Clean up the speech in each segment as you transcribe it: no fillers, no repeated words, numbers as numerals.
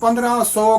1500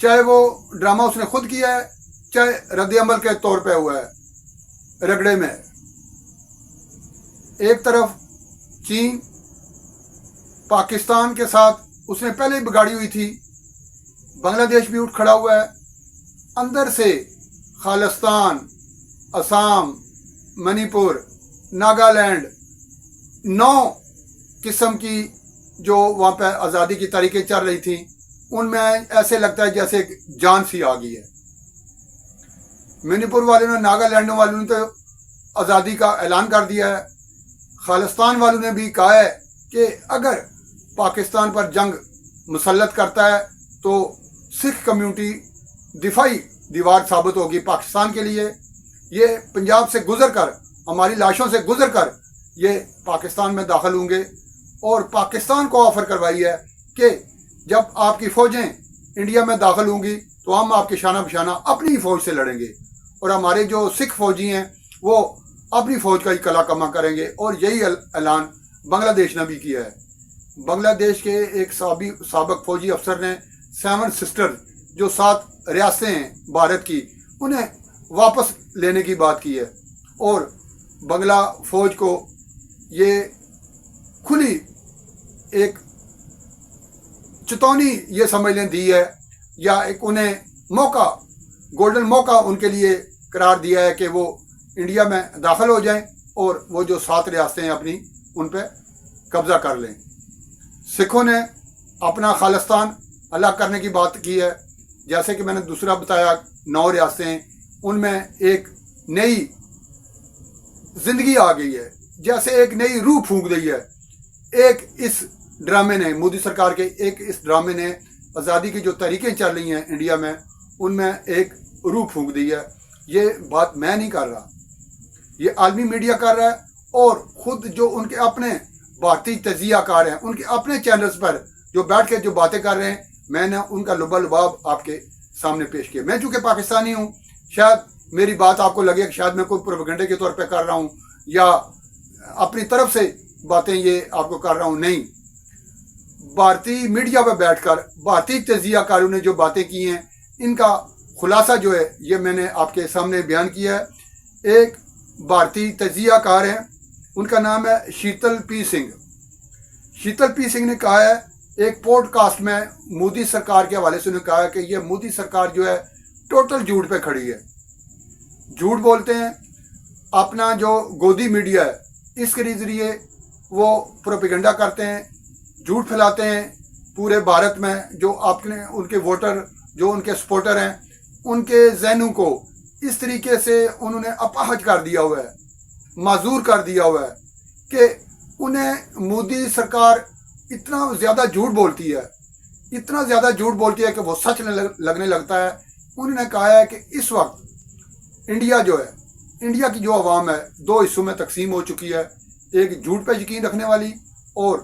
چاہے وہ ڈرامہ اس نے خود کیا ہے چاہے رد عمل کے طور پہ ہوا ہے رگڑے میں. ایک طرف چین پاکستان کے ساتھ اس نے پہلے ہی بگاڑی ہوئی تھی, بنگلہ دیش بھی اٹھ کھڑا ہوا ہے, اندر سے خالستان, آسام, منی پور, ناگالینڈ 9 قسم کی جو وہاں پہ آزادی کی تحریکیں چل رہی تھیں ان میں ایسے لگتا ہے جیسے ایک جان سی آ گئی ہے. منی پور والوں نے, ناگالینڈ والوں نے تو آزادی کا اعلان کر دیا ہے. خالستان والوں نے بھی کہا ہے کہ اگر پاکستان پر جنگ مسلط کرتا ہے تو سکھ کمیونٹی دفاعی دیوار ثابت ہوگی پاکستان کے لیے. یہ پنجاب سے گزر کر, ہماری لاشوں سے گزر کر یہ پاکستان میں داخل ہوں گے, اور پاکستان کو آفر کروائی ہے کہ جب آپ کی فوجیں انڈیا میں داخل ہوں گی تو ہم آپ کے شانہ بشانہ اپنی ہی فوج سے لڑیں گے, اور ہمارے جو سکھ فوجی ہیں وہ اپنی فوج کا ہی کلا کما کریں گے. اور یہی اعلان بنگلہ دیش نے بھی کیا ہے. بنگلہ دیش کے ایک سابق فوجی افسر نے 7 سسٹر جو 7 ریاستیں ہیں بھارت کی انہیں واپس لینے کی بات کی ہے, اور بنگلہ فوج کو یہ کھلی ایک چتونی یہ سمجھ لیں دی ہے, یا ایک انہیں موقع, گولڈن موقع ان کے لیے قرار دیا ہے کہ وہ انڈیا میں داخل ہو جائیں اور وہ جو 7 ریاستیں ہیں اپنی ان پہ قبضہ کر لیں. سکھوں نے اپنا خالستان الگ کرنے کی بات کی ہے, جیسے کہ میں نے دوسرا بتایا 9 ریاستیں, ان میں ایک نئی زندگی آ گئی ہے, جیسے ایک نئی روح پھونک دی ہے. ایک اس ڈرامے نے, مودی سرکار کے ایک اس ڈرامے نے آزادی کی جو تحریکیں چل رہی ہیں انڈیا میں ان میں ایک روح پھونک دی ہے. یہ بات میں نہیں کر رہا, یہ عالمی میڈیا کر رہا ہے, اور خود جو ان کے اپنے بھارتی تجزیہ کار ہیں ان کے اپنے چینلز پر جو بیٹھ کے جو باتیں کر رہے ہیں, میں نے ان کا لبا لباب آپ کے سامنے پیش کیا. میں چونکہ پاکستانی ہوں, شاید میری بات آپ کو لگے کہ شاید میں کوئی پروپیگنڈے کے طور پہ کر رہا ہوں یا اپنی طرف سے باتیں یہ آپ کو کر رہا ہوں. نہیں, بھارتی میڈیا پہ بیٹھ کر بھارتی تجزیہ کاروں نے جو باتیں کی ہیں ان کا خلاصہ جو ہے یہ میں نے آپ کے سامنے بیان کیا ہے. ایک بھارتی تجزیہ کار ہیں, ان کا نام ہے شیتل پی سنگھ. شیتل پی سنگھ نے کہا ہے ایک پوڈ کاسٹ میں مودی سرکار کے حوالے سے انہوں نے کہا ہے کہ یہ مودی سرکار جو ہے ٹوٹل جھوٹ پہ کھڑی ہے. جھوٹ بولتے ہیں, اپنا جو گودی میڈیا ہے اس کے ذریعے وہ پروپیگنڈا کرتے ہیں, جھوٹ پھیلاتے ہیں پورے بھارت میں. جو آپ نے ان کے ووٹر, جو ان کے سپورٹر ہیں, ان کے ذہنوں کو اس طریقے سے انہوں نے اپاہج کر دیا ہوا ہے, معذور کر دیا ہوا ہے کہ انہیں مودی سرکار اتنا زیادہ جھوٹ بولتی ہے, اتنا زیادہ جھوٹ بولتی ہے کہ وہ سچ لگنے لگتا ہے. انہوں نے کہا ہے کہ اس وقت انڈیا جو ہے, انڈیا کی جو عوام ہے 2 حصوں میں تقسیم ہو چکی ہے, ایک جھوٹ پہ یقین رکھنے والی اور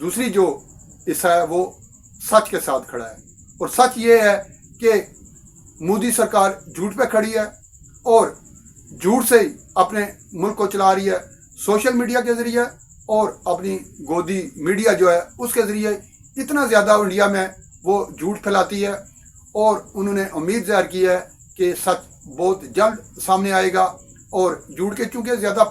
دوسری جو حصہ ہے وہ سچ کے ساتھ کھڑا ہے. اور سچ یہ ہے کہ مودی سرکار جھوٹ پہ کھڑی ہے اور جھوٹ سے ہی اپنے ملک کو چلا رہی ہے, سوشل میڈیا کے ذریعے اور اپنی گودی میڈیا جو ہے اس کے ذریعے. اتنا زیادہ انڈیا میں وہ جھوٹ پھیلاتی ہے, اور انہوں نے امید ظاہر کی ہے کہ سچ بہت جلد سامنے آئے گا. اور جھوٹ کے چونکہ زیادہ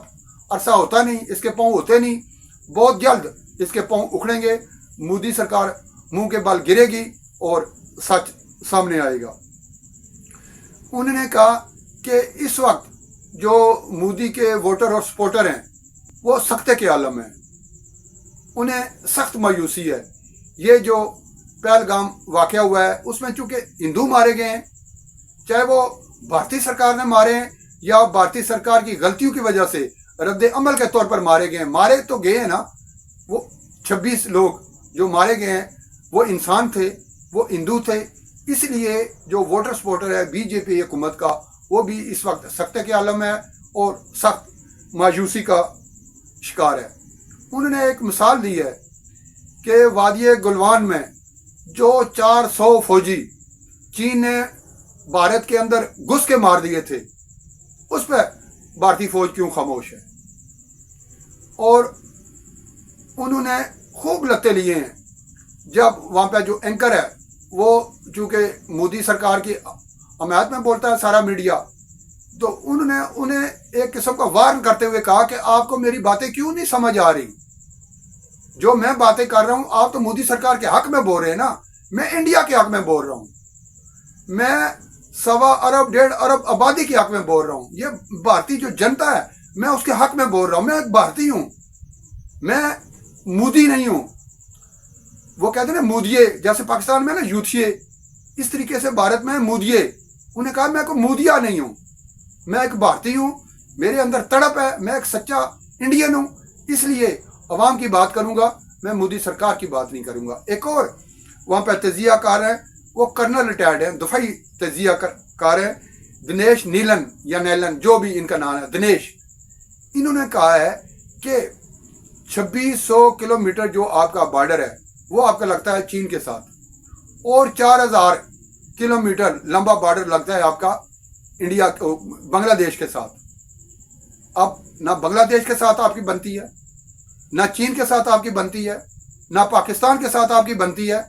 عرصہ ہوتا نہیں, اس کے پاؤں ہوتے نہیں, بہت جلد اس کے پاؤں اکھڑیں گے, مودی سرکار منہ کے بال گرے گی اور سچ سامنے آئے گا. انہوں نے کہا کہ اس وقت جو مودی کے ووٹر اور سپورٹر ہیں وہ سختے کے عالم ہیں, انہیں سخت مایوسی ہے. یہ جو پہلگام واقعہ ہوا ہے اس میں چونکہ ہندو مارے گئے ہیں, چاہے وہ بھارتی سرکار نے مارے ہیں یا بھارتی سرکار کی غلطیوں کی وجہ سے رد عمل کے طور پر مارے گئے ہیں. مارے تو گئے ہیں نا, وہ 26 لوگ جو مارے گئے ہیں وہ انسان تھے, وہ ہندو تھے. اس لیے جو ووٹر سپورٹر ہے بی جے پی حکومت کا وہ بھی اس وقت سختے کے عالم ہے اور سخت مایوسی کا شکار ہے. انہوں نے ایک مثال دی ہے کہ وادی گلوان میں جو 400 فوجی چین نے بھارت کے اندر گھس کے مار دیے تھے, اس پہ بھارتی فوج کیوں خاموش ہے. اور انہوں نے خوب لتے لیے ہیں. جب وہاں پہ جو اینکر ہے وہ چونکہ مودی سرکار کی حمایت میں بولتا ہے سارا میڈیا، تو انہوں نے انہیں ایک قسم کا وارن کرتے ہوئے کہا کہ آپ کو میری باتیں کیوں نہیں سمجھ آ رہی، جو میں باتیں کر رہا ہوں آپ تو مودی سرکار کے حق میں بول رہے ہیں نا، میں انڈیا کے حق میں بول رہا ہوں، میں 1.25 ارب آبادی کے حق میں بول رہا ہوں، یہ بھارتی جو جنتا ہے میں اس کے حق میں بول رہا ہوں، میں ایک بھارتی ہوں، میں مودی نہیں ہوں۔ وہ کہتے ہیں نا مودیے، جیسے پاکستان میں نا یوتھیے، اس طریقے سے بھارت میں مودیے، انہیں کہا میں کوئی مودیا نہیں ہوں، میں ایک بھارتی ہوں، میرے اندر تڑپ ہے، میں ایک سچا انڈین ہوں، اس لیے عوام کی بات کروں گا، میں مودی سرکار کی بات نہیں کروں گا۔ ایک اور وہاں پہ تجزیہ کار ہیں، وہ کرنل ریٹائرڈ ہیں، دفاعی تجزیہ کار ہیں، دنیش نیلن یا نیلن جو بھی ان کا نام ہے، دنیش، انہوں نے کہا ہے کہ 2600 کلومیٹر جو آپ کا بارڈر ہے وہ آپ کا لگتا ہے چین کے ساتھ، اور 4000 کلومیٹر لمبا بارڈر لگتا ہے آپ کا انڈیا بنگلہ دیش کے ساتھ۔ اب نہ بنگلہ دیش کے ساتھ آپ کی بنتی ہے، نہ چین کے ساتھ آپ کی بنتی ہے، نہ پاکستان کے ساتھ آپ کی بنتی ہے۔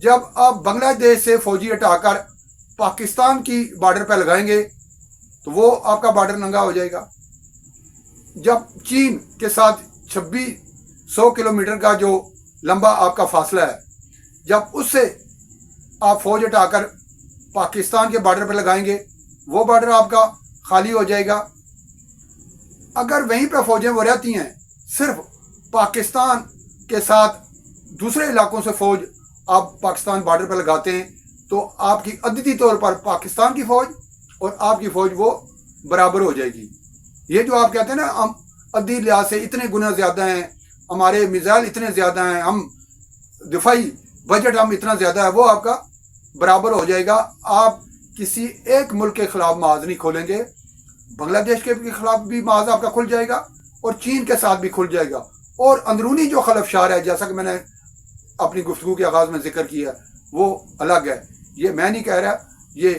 جب آپ بنگلہ دیش سے فوجی ہٹا کر پاکستان کی بارڈر پہ لگائیں گے تو وہ آپ کا بارڈر ننگا ہو جائے گا۔ جب چین کے ساتھ 2600 کلومیٹر کا جو لمبا آپ کا فاصلہ ہے، جب اس سے آپ فوج ہٹا کر پاکستان کے بارڈر پہ لگائیں گے وہ بارڈر آپ کا خالی ہو جائے گا۔ اگر وہیں پہ فوجیں وہ رہتی ہیں، صرف پاکستان کے ساتھ دوسرے علاقوں سے فوج آپ پاکستان بارڈر پہ لگاتے ہیں تو آپ کی عددی طور پر پاکستان کی فوج اور آپ کی فوج وہ برابر ہو جائے گی۔ یہ جو آپ کہتے ہیں نا ہم عددی لحاظ سے اتنے گنا زیادہ ہیں، ہمارے میزائل اتنے زیادہ ہیں، ہم دفاعی بجٹ ہم اتنا زیادہ ہے، وہ آپ کا برابر ہو جائے گا۔ آپ کسی ایک ملک کے خلاف محاذ نہیں کھولیں گے، بنگلہ دیش کے خلاف بھی محاذ آپ کا کھل جائے گا اور چین کے ساتھ بھی کھل جائے گا۔ اور اندرونی جو خلفشار ہے، جیسا کہ میں نے اپنی گفتگو کے آغاز میں ذکر کیا، وہ الگ ہے، یہ میں نہیں کہہ رہا، یہ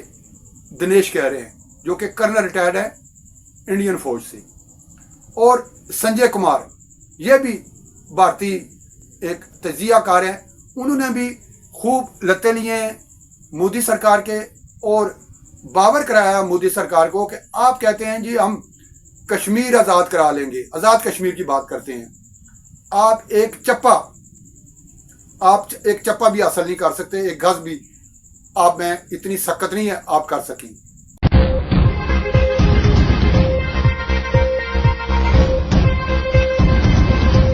دنیش کہہ رہے ہیں جو کہ کرنل ریٹائرڈ ہیں انڈین فوج سے۔ اور سنجے کمار، یہ بھی بھارتی ایک تجزیہ کار ہیں، انہوں نے بھی خوب لتے لیے ہیں مودی سرکار کے اور باور کرایا مودی سرکار کو کہ آپ کہتے ہیں جی ہم کشمیر آزاد کرا لیں گے، آزاد کشمیر کی بات کرتے ہیں، آپ ایک چپا بھی حاصل نہیں کر سکتے، ایک گز بھی آپ میں اتنی سکت نہیں ہے آپ کر سکیں۔